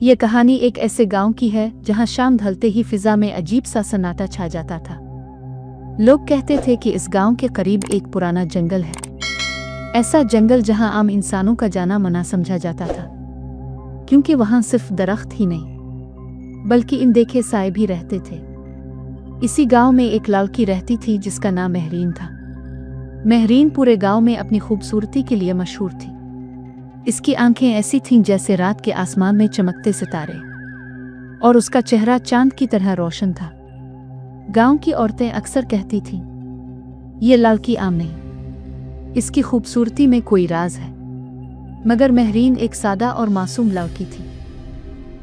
ये कहानी एक ऐसे गांव की है जहां शाम ढलते ही फिजा में अजीब सा सन्नाटा छा जाता था। लोग कहते थे कि इस गांव के करीब एक पुराना जंगल है, ऐसा जंगल जहां आम इंसानों का जाना मना समझा जाता था, क्योंकि वहां सिर्फ दरख्त ही नहीं बल्कि अनदेखे साए भी रहते थे। इसी गांव में एक लड़की रहती थी जिसका नाम महरीन था। महरीन पूरे गांव में अपनी खूबसूरती के लिए मशहूर थी। इसकी आंखें ऐसी थीं जैसे रात के आसमान में चमकते सितारे, और उसका चेहरा चांद की तरह रोशन था। गांव की औरतें अक्सर कहती थीं, ये लड़की आम नहीं, इसकी खूबसूरती में कोई राज है। मगर महरीन एक सादा और मासूम लड़की थी,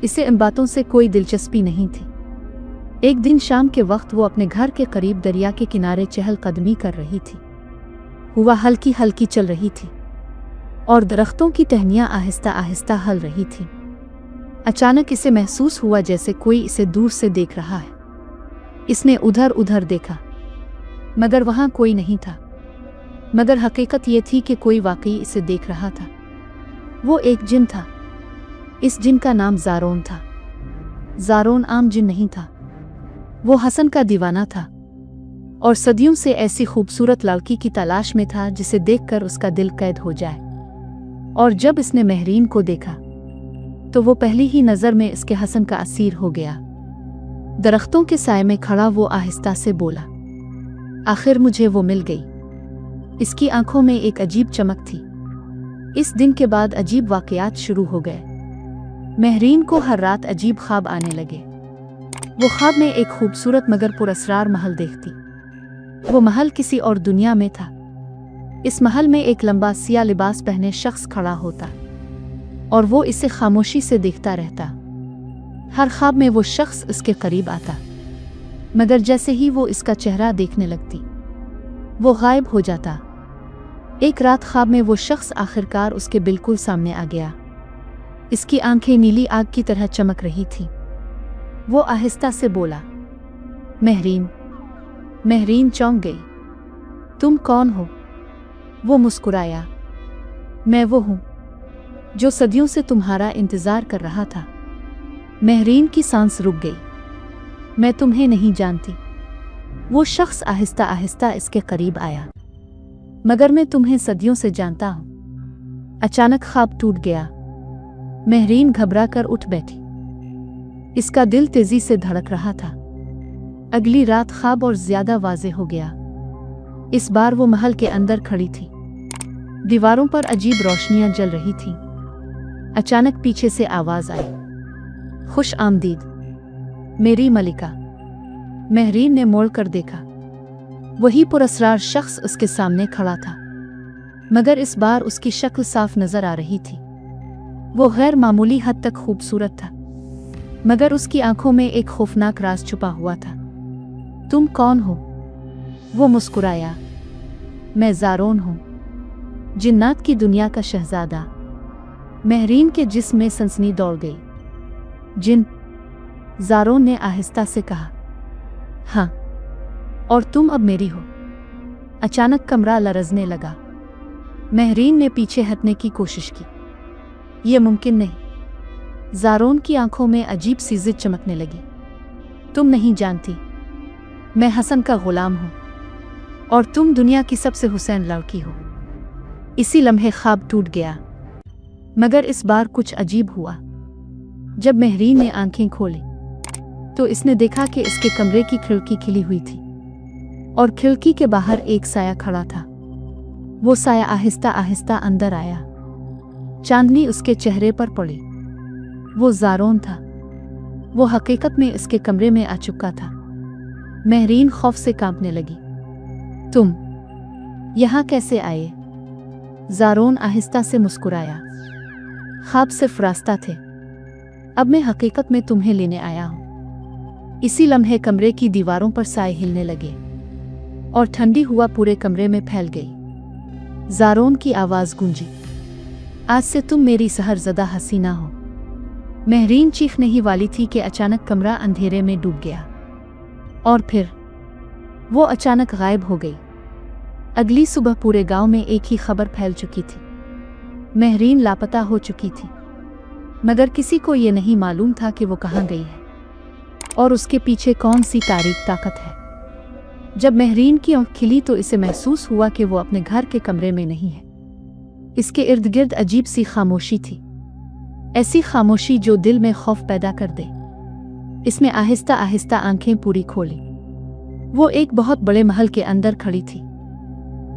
इसे इन बातों से कोई दिलचस्पी नहीं थी। एक दिन शाम के वक्त वो अपने घर के करीब दरिया के किनारे चहलकदमी कर रही थी। हवा हल्की हल्की चल रही थी और दरख्तों की टहनियां आहिस्ता आहिस्ता हल रही थी। अचानक इसे महसूस हुआ जैसे कोई इसे दूर से देख रहा है। इसने उधर उधर देखा, मगर वहां कोई नहीं था। मगर हकीकत ये थी कि कोई वाकई इसे देख रहा था। वो एक जिन था। इस जिन का नाम ज़ारोन था। ज़ारोन आम जिन नहीं था, वो हसन का दीवाना था और सदियों से ऐसी खूबसूरत लड़की की तलाश में था जिसे देखकर उसका दिल कैद हो जाए। और जब इसने महरीन को देखा तो वो पहली ही नज़र में इसके हसन का असीर हो गया। दरख्तों के साए में खड़ा वो आहिस्ता से बोला, आखिर मुझे वो मिल गई। इसकी आंखों में एक अजीब चमक थी। इस दिन के बाद अजीब वाक़यात शुरू हो गए। महरीन को हर रात अजीब ख्वाब आने लगे। वो ख्वाब में एक खूबसूरत मगर पुरअसरार महल देखती। वो महल किसी और दुनिया में था। इस महल में एक लंबा सिया लिबास पहने शख्स खड़ा होता और वो इसे खामोशी से देखता रहता। हर ख्वाब में वो शख्स इसके करीब आता, मगर जैसे ही वो इसका चेहरा देखने लगती वो गायब हो जाता। एक रात ख्वाब में वो शख्स आखिरकार उसके बिल्कुल सामने आ गया। इसकी आंखें नीली आग की तरह चमक रही थीं। वो आहिस्ता से बोला, महरीन। महरीन चौंक गई। तुम कौन हो? वो मुस्कुराया, मैं वो हूं जो सदियों से तुम्हारा इंतजार कर रहा था। महरीन की सांस रुक गई। मैं तुम्हें नहीं जानती। वो शख्स आहिस्ता आहिस्ता इसके करीब आया, मगर मैं तुम्हें सदियों से जानता हूं। अचानक ख्वाब टूट गया। महरीन घबरा कर उठ बैठी। इसका दिल तेजी से धड़क रहा था। अगली रात ख्वाब और ज्यादा वाज़ेह हो गया। इस बार वो महल के अंदर खड़ी थी। दीवारों पर अजीब रोशनियां जल रही थीं। अचानक पीछे से आवाज आई, खुश आमदीद मेरी मलिका। महरीन ने मोड़ कर देखा। वही पुरअसरार शख्स उसके सामने खड़ा था, मगर इस बार उसकी शक्ल साफ नजर आ रही थी। वो गैर मामूली हद तक खूबसूरत था, मगर उसकी आंखों में एक खौफनाक राज छुपा हुआ था। तुम कौन हो? वो मुस्कुराया, मैं ज़ारोन हूं, जिन्नात की दुनिया का शहजादा। महरीन के जिस्म में सनसनी दौड़ गई। जिन? ज़ारोन ने आहिस्ता से कहा, हाँ, और तुम अब मेरी हो। अचानक कमरा लरजने लगा। महरीन ने पीछे हटने की कोशिश की। यह मुमकिन नहीं। ज़ारोन की आंखों में अजीब सी जिद चमकने लगी। तुम नहीं जानती, मैं हसन का गुलाम हूं और तुम दुनिया की सबसे हुसैन लड़की हो। इसी लम्हे ख्वाब टूट गया, मगर इस बार कुछ अजीब हुआ। जब महरीन ने आंखें खोली तो इसने देखा कि इसके कमरे की खिड़की खुली हुई थी और खिड़की के बाहर एक साया खड़ा था। वो साया आहिस्ता आहिस्ता अंदर आया। चांदनी उसके चेहरे पर पड़ी। वो ज़ारोन था। वो हकीकत में इसके कमरे में आ चुका था। महरीन खौफ से कांपने लगी। तुम यहाँ कैसे आए? ज़ारोन आहिस्ता से मुस्कुराया। ख्वाब सिर्फ रास्ता थे, अब मैं हकीकत में तुम्हें लेने आया हूँ। इसी लम्हे कमरे की दीवारों पर साए हिलने लगे और ठंडी हवा पूरे कमरे में फैल गई। ज़ारोन की आवाज़ गूंजी, आज से तुम मेरी सहरज़दा हसीना हो। महरीन चीखने ही वाली थी कि अचानक कमरा अंधेरे में डूब गया और फिर वो अचानक गायब हो गई। अगली सुबह पूरे गांव में एक ही खबर फैल चुकी थी, महरीन लापता हो चुकी थी। मगर किसी को ये नहीं मालूम था कि वो कहाँ गई है और उसके पीछे कौन सी तारीक ताकत है। जब महरीन की आंख खिली तो इसे महसूस हुआ कि वो अपने घर के कमरे में नहीं है। इसके इर्द गिर्द अजीब सी खामोशी थी, ऐसी खामोशी जो दिल में खौफ पैदा कर दे। इसने आहिस्ता आहिस्ता आंखें पूरी खोली। वो एक बहुत बड़े महल के अंदर खड़ी थी।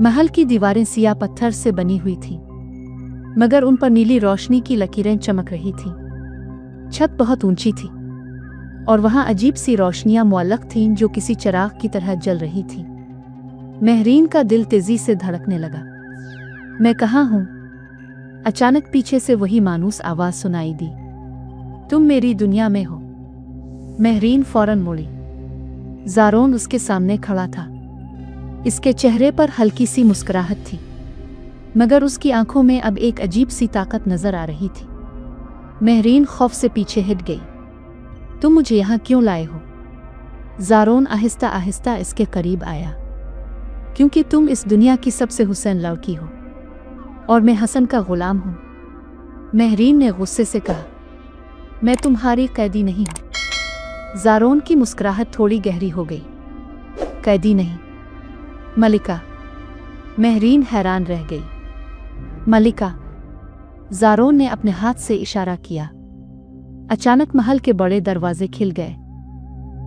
महल की दीवारें सियाह पत्थर से बनी हुई थीं, मगर उन पर नीली रोशनी की लकीरें चमक रही थीं। छत बहुत ऊंची थी और वहां अजीब सी रोशनियां मुअल्लक थीं जो किसी चिराग की तरह जल रही थीं। महरीन का दिल तेजी से धड़कने लगा। मैं कहाँ हूँ? अचानक पीछे से वही मानूस आवाज सुनाई दी, तुम मेरी दुनिया में हो। महरीन फौरन मुड़ी। ज़ारोन उसके सामने खड़ा था। इसके चेहरे पर हल्की सी मुस्कुराहट थी, मगर उसकी आंखों में अब एक अजीब सी ताकत नजर आ रही थी। महरीन खौफ से पीछे हट गई। तुम मुझे यहाँ क्यों लाए हो? ज़ारोन आहिस्ता आहिस्ता इसके करीब आया। क्योंकि तुम इस दुनिया की सबसे हुसैन लड़की हो और मैं हसन का गुलाम हूँ। महरीन ने गुस्से से कहा, मैं तुम्हारी कैदी नहीं हूँ। ज़ारोन की मुस्कुराहट थोड़ी गहरी हो गई। कैदी नहीं? मलिका? महरीन हैरान रह गई। मलिका? ज़ारोन ने अपने हाथ से इशारा किया। अचानक महल के बड़े दरवाजे खिल गए।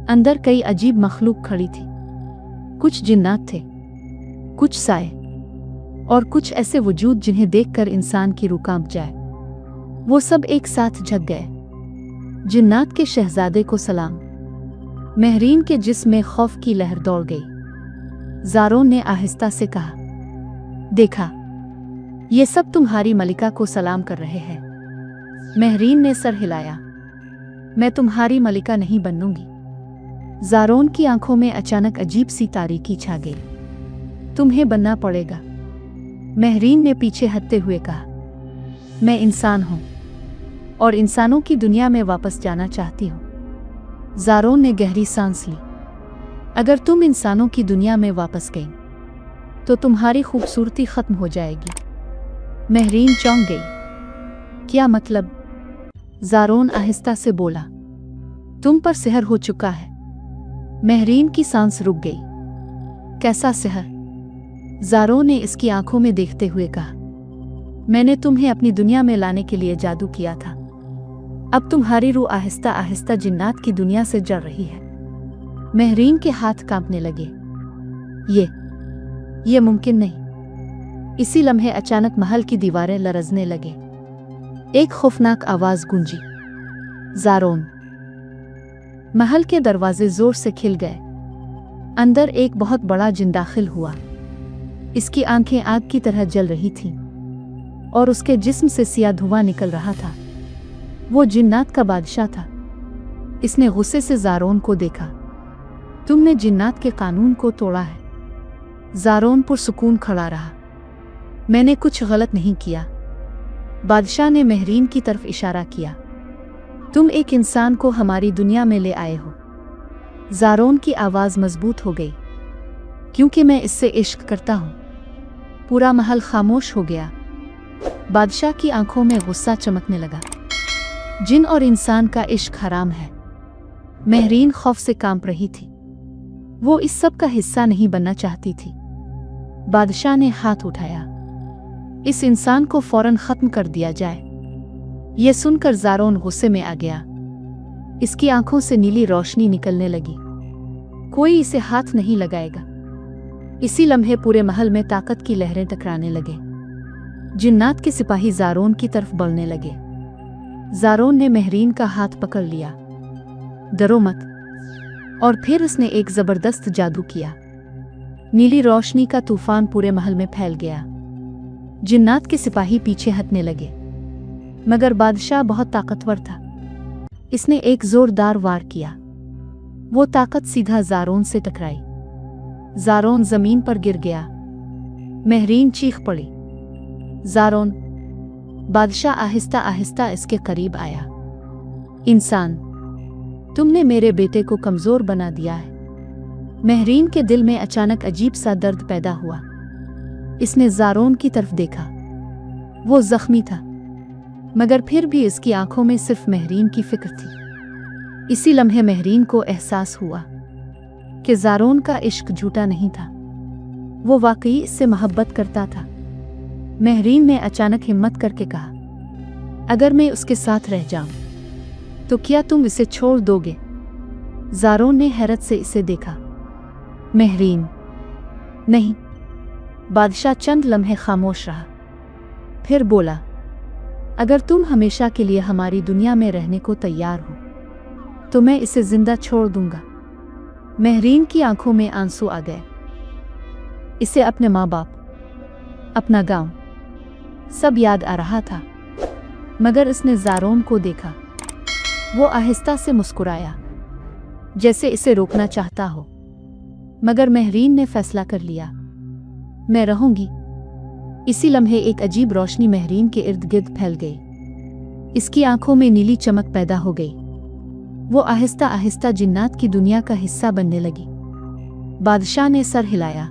अंदर कई अजीब मखलूक खड़ी थी। कुछ जिन्नात थे, कुछ साए और कुछ ऐसे वजूद जिन्हें देखकर इंसान की रूह कांप जाए। वो सब एक साथ झक गए। जिन्नात के शहजादे को सलाम। महरीन के जिस्म में खौफ की लहर दौड़ गई। ज़ारोन ने आहिस्ता से कहा, देखा, ये सब तुम्हारी मलिका को सलाम कर रहे हैं। महरीन ने सर हिलाया। मैं तुम्हारी मलिका नहीं बनूंगी। ज़ारोन की आंखों में अचानक अजीब सी तारीकी छा गई। तुम्हें बनना पड़ेगा। महरीन ने पीछे हटते हुए कहा, मैं इंसान हूं और इंसानों की दुनिया में वापस जाना चाहती हूँ। ज़ारोन ने गहरी सांस ली। अगर तुम इंसानों की दुनिया में वापस गई तो तुम्हारी खूबसूरती खत्म हो जाएगी। महरीन चौंक गई। क्या मतलब? ज़ारोन आहिस्ता से बोला, तुम पर सिहर हो चुका है। महरीन की सांस रुक गई। कैसा सिहर? ज़ारोन ने इसकी आंखों में देखते हुए कहा, मैंने तुम्हें अपनी दुनिया में लाने के लिए जादू किया था। अब तुम्हारी रूह आहिस्ता आहिस्ता जिन्नात की दुनिया से जड़ रही है। महरीन के हाथ कांपने लगे। ये मुमकिन नहीं। इसी लम्हे अचानक महल की दीवारें लरजने लगे। एक खौफनाक आवाज गूंजी, ज़ारोन। महल के दरवाजे जोर से खिल गए। अंदर एक बहुत बड़ा जिन दाखिल हुआ। इसकी आंखें आग की तरह जल रही थीं और उसके जिस्म से सियाह धुआं निकल रहा था। वो जिन्नात का बादशाह था। इसने गुस्से से ज़ारोन को देखा। तुमने जिन्नात के कानून को तोड़ा है। ज़ारोन पुरसुकून खड़ा रहा। मैंने कुछ गलत नहीं किया। बादशाह ने महरीन की तरफ इशारा किया। तुम एक इंसान को हमारी दुनिया में ले आए हो। ज़ारोन की आवाज़ मजबूत हो गई। क्योंकि मैं इससे इश्क करता हूँ। पूरा महल खामोश हो गया। बादशाह की आंखों में गुस्सा चमकने लगा। जिन और इंसान का इश्क हराम है। महरीन खौफ से कांप रही थी। वो इस सब का हिस्सा नहीं बनना चाहती थी। बादशाह ने हाथ उठाया। इस इंसान को फौरन खत्म कर दिया जाए। यह सुनकर ज़ारोन गुस्से में आ गया। इसकी आंखों से नीली रोशनी निकलने लगी। कोई इसे हाथ नहीं लगाएगा। इसी लम्हे पूरे महल में ताकत की लहरें टकराने लगे। जिन्नात के सिपाही ज़ारोन की तरफ बढ़ने लगे। ज़ारोन ने महरीन का हाथ पकड़ लिया। डरो मत। और फिर उसने एक जबरदस्त जादू किया। नीली रोशनी का तूफान पूरे महल में फैल गया। जिन्नात के सिपाही पीछे हटने लगे, मगर बादशाह बहुत ताकतवर था। इसने एक जोरदार वार किया। वो ताकत सीधा ज़ारोन से टकराई। ज़ारोन जमीन पर गिर गया। महरीन चीख पड़ी, ज़ारोन। बादशाह आहिस्ता आहिस्ता इसके करीब आया। इंसान, तुमने मेरे बेटे को कमजोर बना दिया है। महरीन के दिल में अचानक अजीब सा दर्द पैदा हुआ। इसने ज़ारोन की तरफ देखा। वो जख्मी था, मगर फिर भी इसकी आंखों में सिर्फ महरीन की फिक्र थी। इसी लम्हे महरीन को एहसास हुआ कि ज़ारोन का इश्क झूठा नहीं था, वो वाकई इससे मोहब्बत करता था। महरीन ने अचानक हिम्मत करके कहा, अगर मैं उसके साथ रह जाऊं तो क्या तुम इसे छोड़ दोगे? ज़ारोन ने हैरत से इसे देखा। महरीन, नहीं। बादशाह चंद लम्हे खामोश रहा, फिर बोला, अगर तुम हमेशा के लिए हमारी दुनिया में रहने को तैयार हो तो मैं इसे जिंदा छोड़ दूंगा। महरीन की आंखों में आंसू आ गए। इसे अपने माँ बाप, अपना गांव, सब याद आ रहा था। मगर इसने ज़ारोन को देखा। वो आहिस्ता से मुस्कुराया, जैसे इसे रोकना चाहता हो। मगर महरीन ने फैसला कर लिया, मैं रहूंगी। इसी लम्हे एक अजीब रोशनी महरीन के इर्द गिर्द फैल गई। इसकी आंखों में नीली चमक पैदा हो गई। वो आहिस्ता आहिस्ता जिन्नात की दुनिया का हिस्सा बनने लगी। बादशाह ने सर हिलाया,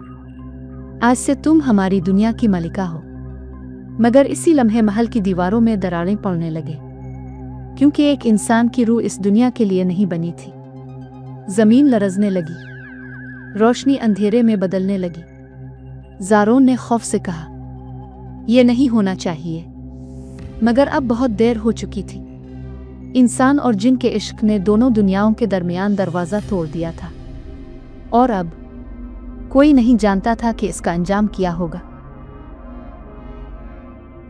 आज से तुम हमारी दुनिया की मलिका हो। मगर इसी लम्हे महल की दीवारों में दरारें पड़ने लगे, क्योंकि एक इंसान की रूह इस दुनिया के लिए नहीं बनी थी। जमीन लरजने लगी, रोशनी अंधेरे में बदलने लगी। ज़ारोन ने खौफ से कहा, यह नहीं होना चाहिए। मगर अब बहुत देर हो चुकी थी। इंसान और जिन के इश्क ने दोनों दुनियाओं के दरमियान दरवाज़ा तोड़ दिया था, और अब कोई नहीं जानता था कि इसका अंजाम क्या होगा।